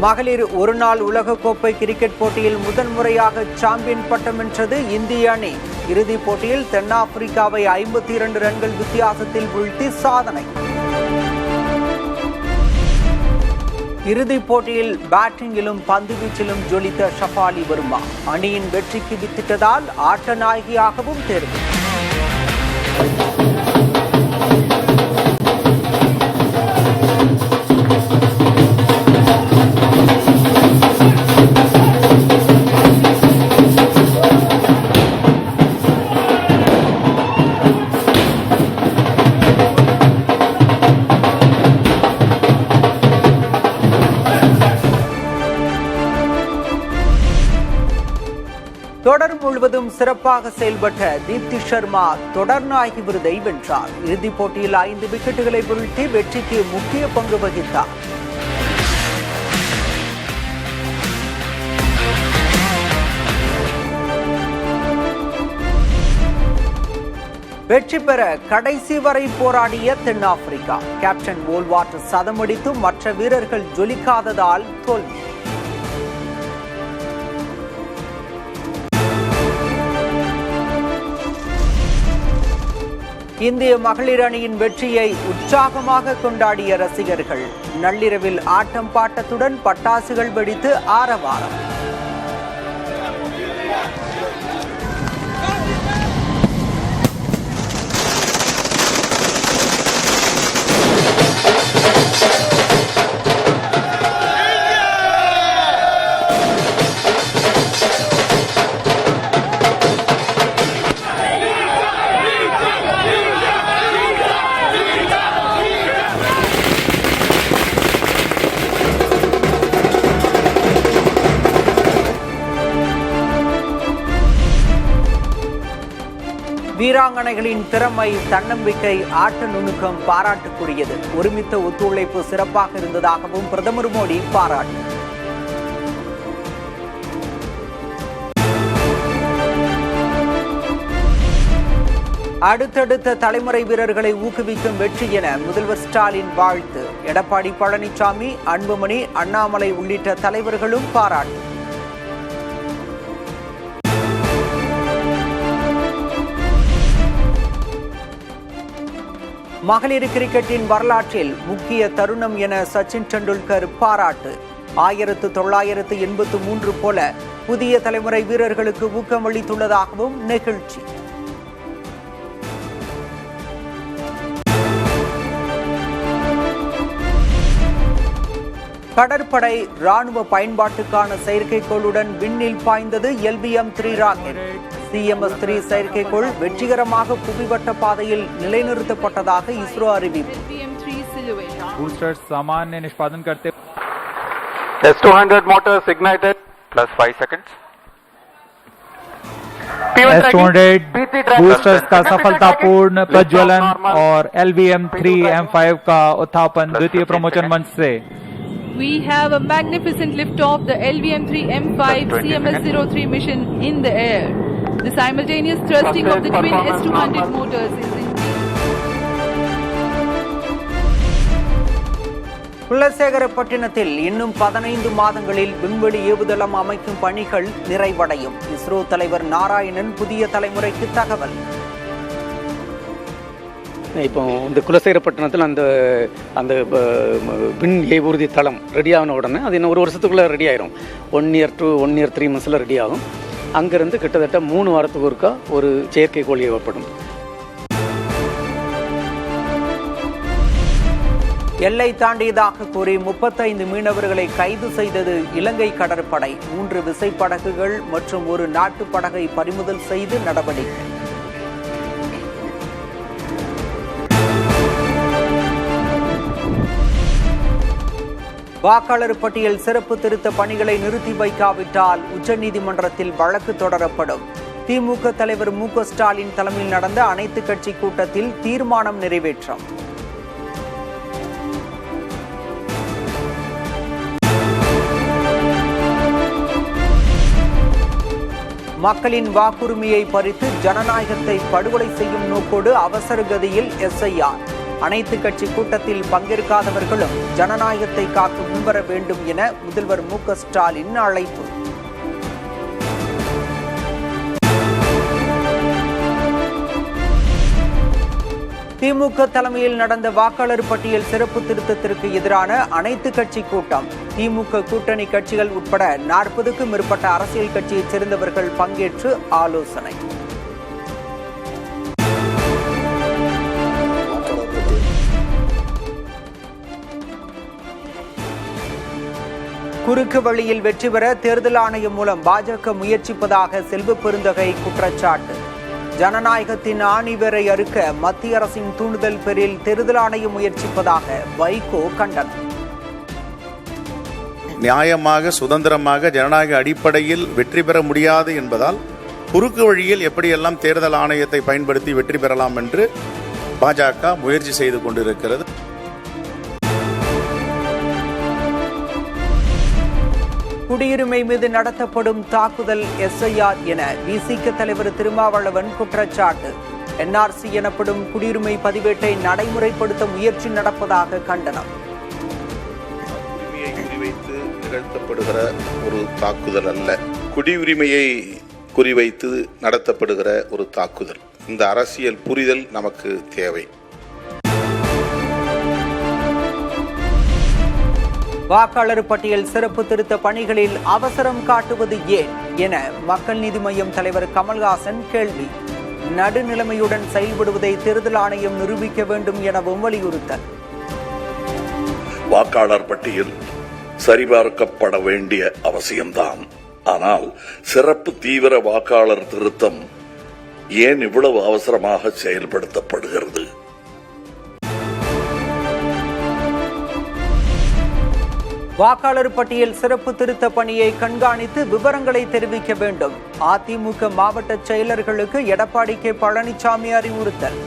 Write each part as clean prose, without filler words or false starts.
மகளிர் ஒருநாள் உலகக்கோப்பை கிரிக்கெட் போட்டியில் முதன்முறையாக சாம்பியன் பட்டம் வென்றது இந்திய அணி. இறுதிப் போட்டியில் தென்னாப்பிரிக்காவை 52 ரன்கள் வித்தியாசத்தில் வீழ்த்தி சாதனை. இறுதிப் போட்டியில் பேட்டிங்கிலும் பந்துவீச்சிலும் ஜொலித்த ஷஃபாலி வர்மா அணியின் வெற்றிக்கு வித்திட்டதால் ஆட்ட நாயகியாகவும் தேர்வு. தொடர் முழுவதும் சிறப்பாக செயல்பட்ட தீப்தி சர்மா தொடர் நாயகி விருதை வென்றார். இறுதிப் போட்டியில் 5 விக்கெட்டுகளை வீழ்த்தி வெற்றிக்கு முக்கிய பங்கு வகித்தார். வெற்றி பெற கடைசி வரை போராடிய தென்னாப்பிரிக்கா. கேப்டன் வோல்வாட் சதமடித்தும் மற்ற வீரர்கள் ஜொலிக்காததால் தோல்வி. இந்திய மகளிர் அணியின் வெற்றியை உற்சாகமாக கொண்டாடிய ரசிகர்கள் நள்ளிரவில் ஆட்டம் பாட்டத்துடன் பட்டாசுகள் வெடித்து ஆரவாரம். வீராங்கனைகளின் திறமை, தன்னம்பிக்கை, ஆட்ட நுணுக்கம் பாராட்டுக்குரியது. ஒருமித்த ஒத்துழைப்பு சிறப்பாக இருந்ததாகவும் பிரதமர் மோடி பாராட்டு. அடுத்தடுத்த தலைமுறை வீரர்களை ஊக்குவிக்கும் வெற்றி என முதல்வர் ஸ்டாலின் வாழ்த்து. எடப்பாடி பழனிசாமி, அன்புமணி, அண்ணாமலை உள்ளிட்ட தலைவர்களும் பாராட்டு. மகளிர் கிரிக்கெட்டின் வரலாற்றில் முக்கிய தருணம் என சச்சின் டெண்டுல்கர் பாராட்டு. 1983 போல புதிய தலைமுறை வீரர்களுக்கு ஊக்கமளித்துள்ளதாகவும் நெகிழ்ச்சி. கடற்படை ராணுவ பயன்பாட்டுக்கான செயற்கைக்கோளுடன் விண்ணில் பாய்ந்தது LVM-3 ராக்கெட். CMS-3 செயற்கைக்கோள் வெற்றிகரமாக புவிவட்ட பாதையில் நிலைநிறுத்தப்பட்டதாக இஸ்ரோ அறிவிப்பு. Boosters सामान्य निष्पादन करते. S200 motors ignited plus 5 seconds. S200 boosters का सफलतापूर्ण प्रज्वलन और LVM-3 M5 का उत्थापन द्वितीय प्रमोचन मंच से. We have a magnificent lift-off the LVM-3 M5 CMS-03 mission in the air. The simultaneous thrusting of the twin S200 motors is in. குலசேகரப்பட்டினத்தில் இன்னும் 15 மாதங்களில் விண்வெளி ஏவுதளம் அமைக்கும் பணிகள் நிறைவடையும். இஸ்ரோ தலைவர் நாராயணன் புதிய தலைமுறைக்கு தகவல். இப்போ இந்த குலசேகரப்பட்டினத்தில் அந்த விண் ஏவூர்தி தளம் ரெடியான உடனே அது இன்னும் 1 வருஷத்துக்குள்ளே ரெடி ஆயிரும். 1 year to 1 year 3 months ready ஆகும். அங்கிருந்து கிட்டத்தட்ட 3 வாரத்துக்கு ஒருக்கா ஒரு செயற்கைக்கோள் ஏவப்படும். எல்லை தாண்டியதாக கூறி 35 மீனவர்களை கைது செய்தது இலங்கை கடற்படை. 3 விசைப்படகுகள் மற்றும் 1 நாட்டு படகை பறிமுதல் செய்து நடவடிக்கை. வாக்காளர் பட்டியல் சிறப்பு திருத்த பணிகளை நிறுத்தி வைக்காவிட்டால் உச்சநீதிமன்றத்தில் வழக்கு தொடரப்படும். திமுக தலைவர் மு.க. ஸ்டாலின் தலைமையில் நடந்த அனைத்து கட்சி கூட்டத்தில் தீர்மானம் நிறைவேற்றம். மக்களின் வாக்குரிமையை பறித்து ஜனநாயகத்தை படுகொலை செய்யும் நோக்கோடு அவசர கதியில் SIR. அனைத்து கட்சி கூட்டத்தில் பங்கேற்காதவர்களும் ஜனநாயகத்தை காக்க முன்வர வேண்டும் என முதல்வர் மு.க. ஸ்டாலின் அழைப்பு. திமுக தலைமையில் நடந்த வாக்காளர் பட்டியல் சிறப்பு திருத்தத்திற்கு எதிரான அனைத்து கட்சி கூட்டம். திமுக கூட்டணி கட்சிகள் உட்பட 40க்கும் மேற்பட்ட அரசியல் கட்சியைச் சேர்ந்தவர்கள் பங்கேற்று ஆலோசனை. குறுக்கு வழியில் வெற்றி பெற தேர்தல் ஆணையம் மூலம் பாஜக முயற்சிப்பதாக செல்வ பெருந்தகை குற்றச்சாட்டு. ஜனநாயகத்தின் ஆணிவேரை அறுக்க மத்திய அரசின் தூண்டுதல் பேரில் தேர்தல் ஆணையம் முயற்சிப்பதாக வைகோ கண்டனம். நியாயமாக சுதந்திரமாக ஜனநாயக அடிப்படையில் வெற்றி பெற முடியாது என்பதால் குறுக்கு வழியில் எப்படியெல்லாம் தேர்தல் ஆணையத்தை பயன்படுத்தி வெற்றி பெறலாம் என்று பாஜக முயற்சி செய்து கொண்டிருக்கிறது. குடியுரிமை மீது நடத்தப்படும் தாக்குதல் எஸ்ஐஆர் என விசிக தலைவர் திருமாவளவன் குற்றச்சாட்டு. என்ஆர்சி எனப்படும் குடியுரிமை பதிவேட்டை நடைமுறைப்படுத்த முயற்சி நடப்பதாக கண்டனம். குடியுரிமையை குறிவைத்து நிகழ்த்தப்படுகிற ஒரு தாக்குதல் அல்ல, குடியுரிமையை குறிவைத்து நடத்தப்படுகிற ஒரு தாக்குதல். இந்த அரசியல் புரிதல் நமக்கு தேவை. வாக்காளர் பட்டியல் சிறப்பு திருத்த பணிகளில் அவசரம் காட்டுவது ஏன் என மக்கள் நீதி மய்யம் தலைவர் கமல்ஹாசன் கேள்வி. நடுநிலைமையுடன் செயல்படுவதை தேர்தல் ஆணையம் நிரூபிக்க வேண்டும் எனவும் வலியுறுத்தல். வாக்காளர் பட்டியல் சரிபார்க்கப்பட வேண்டிய அவசியம்தான். ஆனால் சிறப்பு தீவிர வாக்காளர் திருத்தம் ஏன் இவ்வளவு அவசரமாக செயல்படுத்தப்படுகிறது? வாக்காளர் பட்டியல் சிறப்பு திருத்த பணியை கண்காணித்து விவரங்களை தெரிவிக்க வேண்டும். அதிமுக மாவட்ட செயலர்களுக்கு எடப்பாடி கே. பழனிசாமி அறிவுறுத்தல்.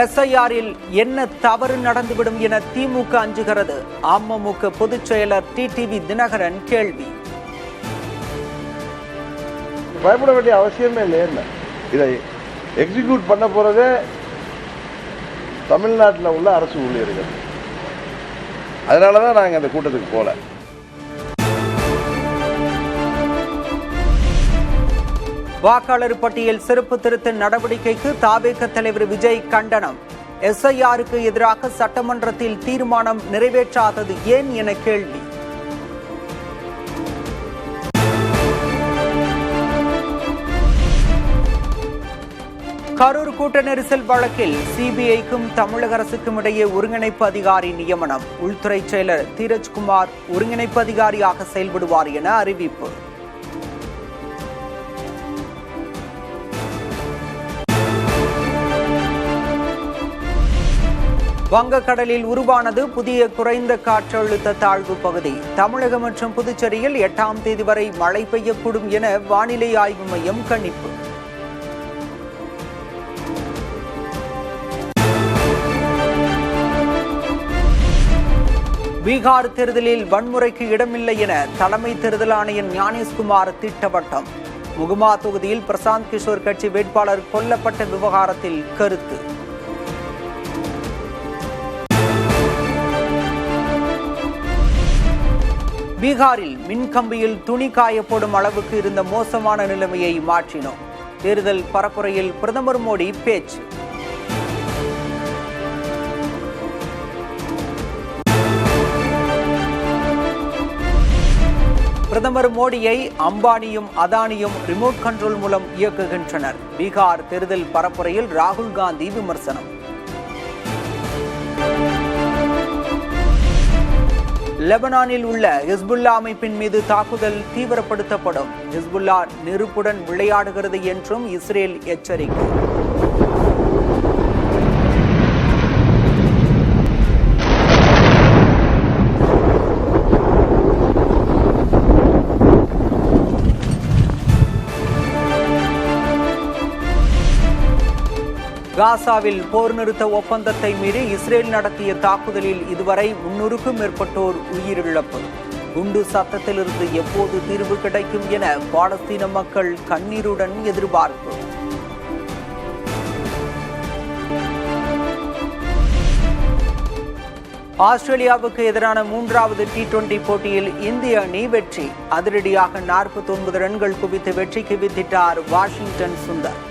எஸ்ஐஆரில் என்ன தவறு நடந்துவிடும் என திமுக அஞ்சுகிறது. அமமுக பொதுச் செயலர் டிடிவி தினகரன் கேள்வி. பயப்பட வேண்டிய அவசியமே இல்லை. இதை எக்ஸிக்யூட் பண்ண போறதே தமிழ்நாட்டில் உள்ள அரசு ஊழியர்கள். அதனாலதான் நாங்கள் அந்த கூட்டத்துக்கு போல. வாக்காளர் பட்டியல் சிறப்பு திருத்த நடவடிக்கைக்கு தாவேக தலைவர் விஜய் கண்டனம். எஸ்ஐஆருக்கு எதிராக சட்டமன்றத்தில் தீர்மானம் நிறைவேற்றாதது ஏன் என கேள்வி. கரூர் கூட்ட நெரிசல் வழக்கில் சிபிஐக்கும் தமிழக அரசுக்கும் இடையே ஒருங்கிணைப்பு அதிகாரி நியமனம். உள்துறை செயலர் தீரஜ்குமார் ஒருங்கிணைப்பு அதிகாரியாக செயல்படுவார் என அறிவிப்பு. வங்கக்கடலில் உருவானது புதிய குறைந்த காற்றழுத்த தாழ்வு பகுதி. தமிழகம் மற்றும் புதுச்சேரியில் 8ஆம் தேதி வரை மழை பெய்யக்கூடும் என வானிலை ஆய்வு மையம் கணிப்பு. பீகார் தேர்தலில் வன்முறைக்கு இடமில்லை என தலைமை தேர்தல் ஆணையர் ஞானேஷ்குமார் திட்டவட்டம். முகமா தொகுதியில் பிரசாந்த் கிஷோர் கட்சி வேட்பாளர் கொல்லப்பட்ட விவகாரத்தில் கருத்து. பீகாரில் மின்கம்பியில் துணி காயப்படும் அளவுக்கு இருந்த மோசமான நிலைமையை மாற்றினோம். தேர்தல் பரப்புரையில் பிரதமர் மோடி பேச்சு. பிரதமர் மோடியை அம்பானியும் அதானியும் ரிமோட் கண்ட்ரோல் மூலம் இயக்குகின்றனர். பீகார் தேர்தல் பரப்புரையில் ராகுல் காந்தி விமர்சனம். லெபனானில் உள்ள ஹிஸ்புல்லா அமைப்பின் மீது தாக்குதல் தீவிரப்படுத்தப்படும். ஹிஸ்புல்லா நெருப்புடன் விளையாடுகிறது என்றும் இஸ்ரேல் எச்சரிக்கை. காசாவில் போர் நிறுத்த ஒப்பந்தத்தை மீறி இஸ்ரேல் நடத்திய தாக்குதலில் இதுவரை 300க்கும் மேற்பட்டோர் உயிரிழப்பு. குண்டு சத்தத்திலிருந்து எப்போது தீர்வு கிடைக்கும் என பாலஸ்தீன மக்கள் கண்ணீருடன் எதிர்பார்ப்பு. ஆஸ்திரேலியாவுக்கு எதிரான 3வது T20 போட்டியில் இந்திய அணி வெற்றி. அதிரடியாக 49 ரன்கள் குவித்து வெற்றிக்கு வித்திட்டார் வாஷிங்டன் சுந்தர்.